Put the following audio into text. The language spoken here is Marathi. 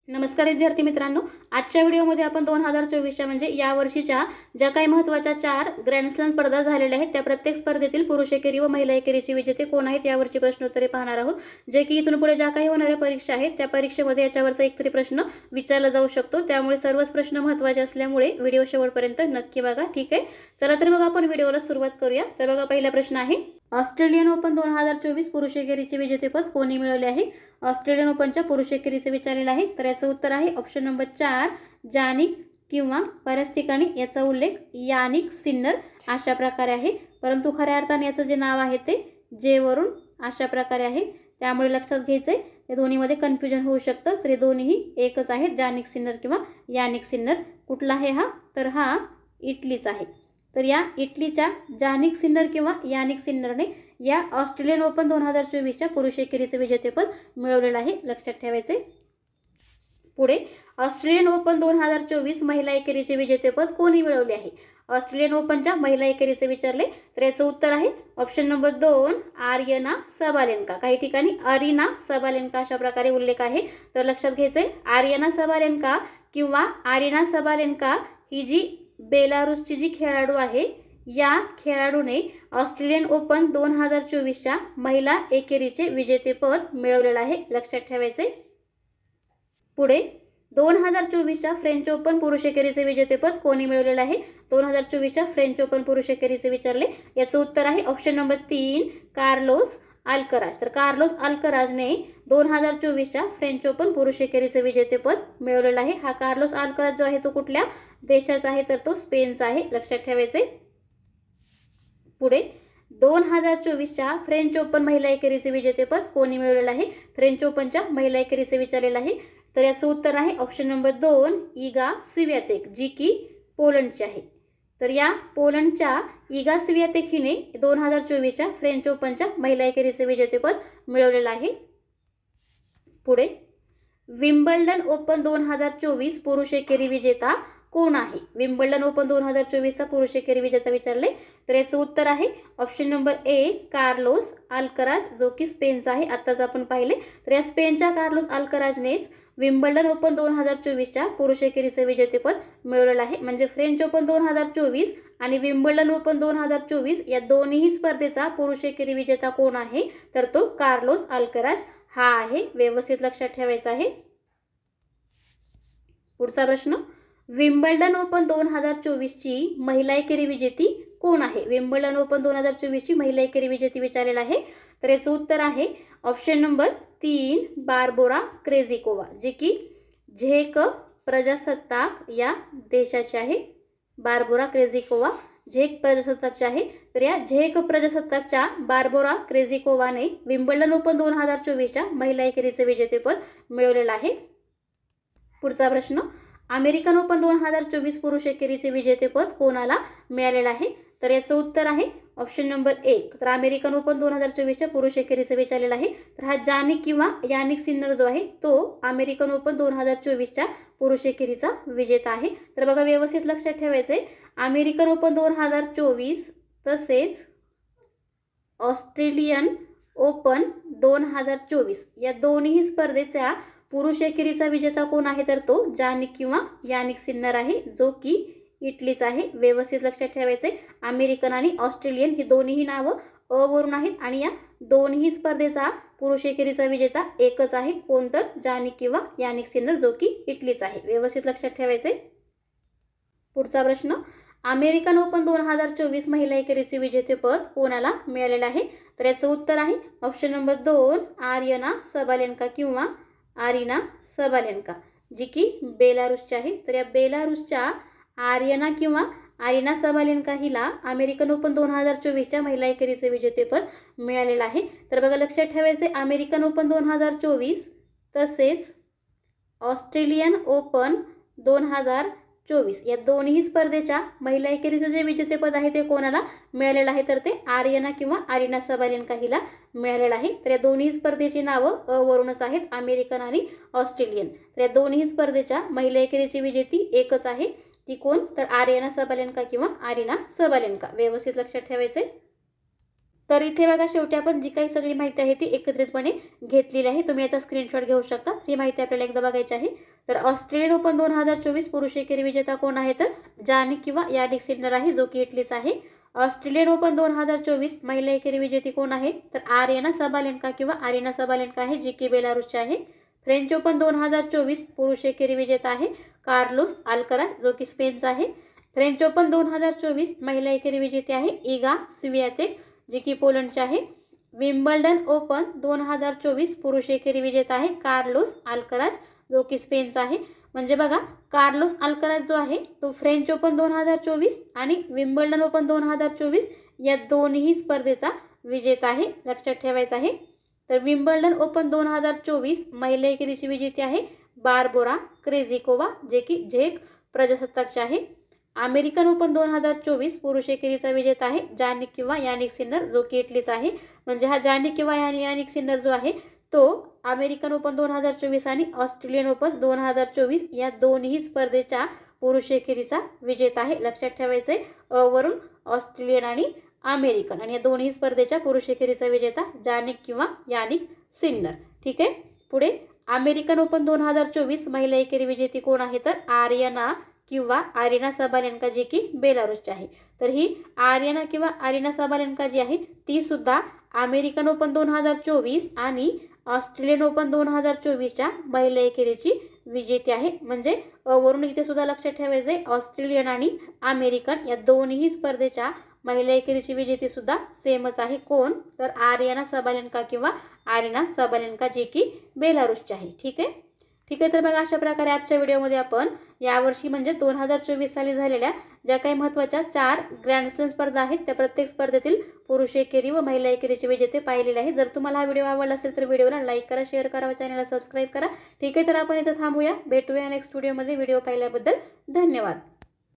नमस्कार विद्यार्थी मित्रांनो, आजच्या व्हिडिओमध्ये आपण 2024च्या म्हणजे या वर्षीच्या ज्या काही महत्त्वाच्या 4 ग्रँड स्लॅम स्पर्धा झालेल्या आहेत त्या प्रत्येक स्पर्धेतील पुरुष एकेरी व महिला एकेरीचे विजेते कोण आहेत यावरची प्रश्नोत्तरे पाहणार आहोत। जे की इथून पुढे ज्या काही होणाऱ्या परीक्षा आहेत त्या परीक्षेमध्ये याच्यावरचा एक तरी प्रश्न विचारला जाऊ शकतो, त्यामुळे सर्वच प्रश्न महत्त्वाचे असल्यामुळे व्हिडिओ शेवटपर्यंत नक्की बघा। ठीक आहे, चला तर मग आपण व्हिडिओला सुरुवात करूया। तर बघा, पहिला प्रश्न आहे, ऑस्ट्रेलियन ओपन 2024 पुरुष एकेरीचे विजेतेपद कोणी मिळवले आहे? ऑस्ट्रेलियन ओपनच्या पुरुष एकेरीचे विचारलेले आहे, तर याचं उत्तर आहे ऑप्शन नंबर 4 जानिक, किंवा बऱ्याच ठिकाणी याचा उल्लेख यानिक सिन्नर अशा प्रकारे आहे, परंतु खऱ्या अर्थाने याचं जे नाव आहे ते जे वरून अशा प्रकारे आहे, त्यामुळे लक्षात घ्यायचंय या दोन्हीमध्ये कन्फ्युजन होऊ शकतं। तर हे दोन्ही एकच आहेत, जानिक सिन्नर किंवा यानिक सिन्नर। कुठला आहे हा? तर हा इटलीचा आहे। तर या इटलीच्या जानिक सिन्नर किंवा यानिक सिन्नरने या ऑस्ट्रेलियन ओपन 2024च्या पुरुष एकेरीचे विजेतेपद मिळवलेलं आहे, लक्षात ठेवायचे। पुढे, ऑस्ट्रेलियन ओपन 2024 महिला एकेरीचे विजेतेपद कोणी मिळवले आहे? ऑस्ट्रेलियन ओपनच्या महिला एकेरीचे विचारले, तर याचं उत्तर आहे ऑप्शन नंबर 2 आर्यना सबालेन्का। काही ठिकाणी अरिना सबालेन्का अशा प्रकारे उल्लेख आहे, तर लक्षात घ्यायचंय आर्यना सबालेन्का किंवा आरिना सबालेन्का ही जी बेलारूसची जी खेळाडू आहे, या खेळाडूने ऑस्ट्रेलियन ओपन 2024च्या महिला एकेरीचे विजेतेपद मिळवलेलं आहे, लक्षात ठेवायचे। पुढे, 2024च्या फ्रेंच ओपन पुरुष एकेरीचे विजेतेपद कोणी मिळवलेलं आहे? 2024च्या फ्रेंच ओपन पुरुष एकेरीचे विचारले, याचं उत्तर आहे ऑप्शन नंबर 3 कार्लोस अल्कराज। तर कार्लोस अल्कराजने 2024च्या फ्रेंच ओपन पुरुष एकेरीचे विजेतेपद मिळवलेलं आहे। हा कार्लोस अल्कराज जो आहे तो कुठल्या देशाचा आहे? तर तो स्पेनचा आहे, लक्षात ठेवायचे। पुढे, 2024च्या फ्रेंच ओपन महिला एकेरीचे विजेतेपद कोणी मिळवलेलं आहे? फ्रेंच ओपनच्या महिला एकेरीचे विचारलेलं आहे, तर याचं उत्तर आहे ऑप्शन नंबर 2 इगा स्वियातेक, जी की पोलंडची आहे। तर या पोलंडच्या इगा स्वियातेक हिने 2024च्या फ्रेंच ओपनच्या महिला एकेरीचे विजेतेपद मिळवलेलं आहे। पुढे, विम्बल्डन ओपन 2024 पुरुष एकेरी विजेता कोण आहे? विम्बल्डन ओपन 2024चा पुरुष एकेरी विजेता विचारले, तर याचं उत्तर आहे ऑप्शन नंबर 1 कार्लोस अल्कराज, जो की स्पेनचा आहे, आत्ताच आपण पाहिले। तर या स्पेनच्या कार्लोस अल्कराजनेच विम्बल्डन ओपन 2024च्या पुरुष एकेरीचे विजेतेपद मिळवलेलं आहे। म्हणजे फ्रेंच ओपन 2024 आणि विम्बल्डन ओपन 2024 या दोन्ही स्पर्धेचा पुरुष एकेरी विजेता कोण आहे? तर तो कार्लोस अल्कराज हा आहे, व्यवस्थित लक्षात ठेवायचा आहे। पुढचा प्रश्न, विम्बल्डन ओपन 2024ची महिला एकेरी विजेती कोण आहे? विम्बल्डन ओपन 2024ची महिला एकेरी विजेती विचारलेला आहे, तर याचं उत्तर आहे ऑप्शन नंबर 3 बार्बोरा क्रेझिकोवा, जे की झेक प्रजासत्ताक या देशाची आहे। बार्बोरा क्रेझिकोवा झेक प्रजासत्ताकची आहे। तर या झेक प्रजासत्ताकच्या बार्बोरा क्रेझिकोवाने विम्बल्डन ओपन 2024च्या महिला एकेरीचे विजेतेपद मिळवलेलं आहे। पुढचा प्रश्न, अमेरिकन ओपन 2024 पुरुष एकेरीचे विजेतेपद कोणाला मिळालेलं आहे? तर याचं उत्तर आहे ऑप्शन नंबर 1 तर अमेरिकन ओपन 2024च्या पुरुष एकेरीचे विचारलेलं आहे, तर हा जानिक किंवा यानिक सिन्नर जो आहे तो अमेरिकन ओपन 2024च्या पुरुष एकेरीचा विजेता आहे। तर बघा, व्यवस्थित लक्षात ठेवायचे, अमेरिकन ओपन 2024 तसेच ऑस्ट्रेलियन ओपन 2024 या दोन्ही स्पर्धेच्या पुरुष एकेरीचा विजेता कोण आहे? तर तो जानिक किंवा यानिक सिन्नर आहे, जो की इटलीचा आहे। व्यवस्थित लक्षात ठेवायचे, अमेरिकन आणि ऑस्ट्रेलियन ही दोन्ही नावं अ वरून आहेत आणि या दोन्ही स्पर्धेचा पुरुष एकेरीचा विजेता एकच आहे, कोणतं? जानिक किंवा यानिक सिन्नर, जो की इटलीचा आहे। व्यवस्थित लक्षात ठेवायचे। पुढचा प्रश्न, अमेरिकन ओपन 2024 महिला एकेरीचे विजेतेपद कोणाला मिळालेलं आहे? तर याचं उत्तर आहे ऑप्शन नंबर 2 आर्यना सबालेन्का किंवा आरिना सबालेन्का, जी की बेलारूसची आहे। तर या बेलारूसच्या आर्यना किंवा आरिना सबालेन्का हिला अमेरिकन ओपन 2024च्या महिला एकेरीचे विजेतेपद मिळालेलं आहे। तर बघा, लक्षात ठेवायचे, अमेरिकन ओपन 2024 तसेच ऑस्ट्रेलियन ओपन 2024 या दोन्ही स्पर्धेच्या महिला एकेरीचे जे विजेतेपद आहे ते कोणाला मिळालेलं आहे? तर ते आर्यना किंवा आरिना सबालेन्का हिला मिळालेलं आहे। तर या दोन्ही स्पर्धेची नावं अ वरूनच आहेत, अमेरिकन आणि ऑस्ट्रेलियन। तर या दोन्ही स्पर्धेच्या महिला एकेरीची विजेती एकच आहे, ती कोण? तर आर्यना सबालेन्का किंवा आरिना सबालेन्का। व्यवस्थित लक्षात ठेवायचे। तर इथे बघा शेवटी आपण जी काही सगळी माहिती आहे ती एकत्रितपणे घेतलेली आहे. तुम्ही याचा स्क्रीनशॉट घेऊ शकता. ही माहिती आपल्याला एकदा बघायची आहे. तर ऑस्ट्रेलियन ओपन 2024 पुरुष एकेरी विजेता कोण आहे? तर जानिक किंवा यानिक सिन्नर आहे, जो की इटलीचा आहे. ऑस्ट्रेलियन ओपन 2024 महिला एकेरी विजेती कोण आहे? तर आर्यना सबालेन्का किंवा आरिना सबालेन्का आहे, जी की बेलारूसची आहे. फ्रेंच ओपन 2024 पुरुष एकेरी विजेता आहे कार्लोस अल्कराज, जो की स्पेनचा आहे. फ्रेंच ओपन 2024 महिला एकेरी विजेती आहे इगा स्वियातेक, जी की पोलंडची आहे. विम्बल्डन ओपन 2024 पुरुष एकेरी विजेता आहे कार्लोस अल्कराज, जो की स्पेनचा आहे. म्हणजे बघा, कार्लोस अल्कराज जो आहे तो फ्रेंच ओपन 2024 आणि विम्बल्डन ओपन 2024 या दोन्ही स्पर्धेचा विजेता आहे, लक्षात ठेवायचं आहे. तर विम्बल्डन ओपन 2024 महिला एकेरीची विजेती आहे बार्बोरा क्रेझिकोवा, जे की झेक प्रजासत्ताकचे आहे. अमेरिकन ओपन 2024 पुरुष एकेरीचा विजेता आहे जानिक किंवा यानिक सिन्नर, जो की इटलीचा आहे. म्हणजे हा जानिक किंवा यानिक सिन्नर जो आहे तो अमेरिकन ओपन 2024 आणि ऑस्ट्रेलियन ओपन 2024 या दोन्ही स्पर्धेच्या पुरुष एकेरीचा विजेता आहे, लक्षात ठेवायचे. वरून ऑस्ट्रेलियन आणि अमेरिकन, आणि या दोन्ही स्पर्धेच्या पुरुष एकेरीचा विजेता जानिक किंवा यानिक सिन्नर. ठीक आहे. पुढे अमेरिकन ओपन 2024 महिला एकेरी विजेती कोण आहे? तर आर्यना किंवा आरिना सबालेन्का, जी की बेलारूसची आहे. तर ही आर्यना किंवा आरिना सबालेन्का जी आहे ती सुद्धा अमेरिकन ओपन 2024 आणि ऑस्ट्रेलियन ओपन 2024च्या महिला एकेरीची विजेती आहे. म्हणजे वरून इथे सुद्धा लक्षात ठेवायचे ऑस्ट्रेलियन आणि अमेरिकन या दोन्ही स्पर्धेच्या महिला एकेरीची विजेती सुद्धा सेमच आहे. कोण? तर आर्यना सबालेन्का किंवा आरिना सबालेन्का, जी की बेलारूसची आहे. ठीक आहे. ठीक आहे. तर बघा, अशा प्रकारे आजच्या व्हिडिओमध्ये आपण यावर्षी म्हणजे 2024 साली झालेल्या ज्या काही महत्त्वाच्या 4 ग्रँडस्लॅम स्पर्धा आहेत त्या प्रत्येक स्पर्धेतील पुरुष एकेरी व महिला एकेरीचे विजेते पाहिलेले आहेत. जर तुम्हाला हा व्हिडिओ आवडला असेल तर व्हिडिओला लाईक करा, शेअर करा व चॅनलला सबस्क्राईब करा. ठीक आहे. तर आपण इथं थांबूया. भेटूया नेक्स्ट व्हिडिओमध्ये. व्हिडिओ पाहिल्याबद्दल धन्यवाद.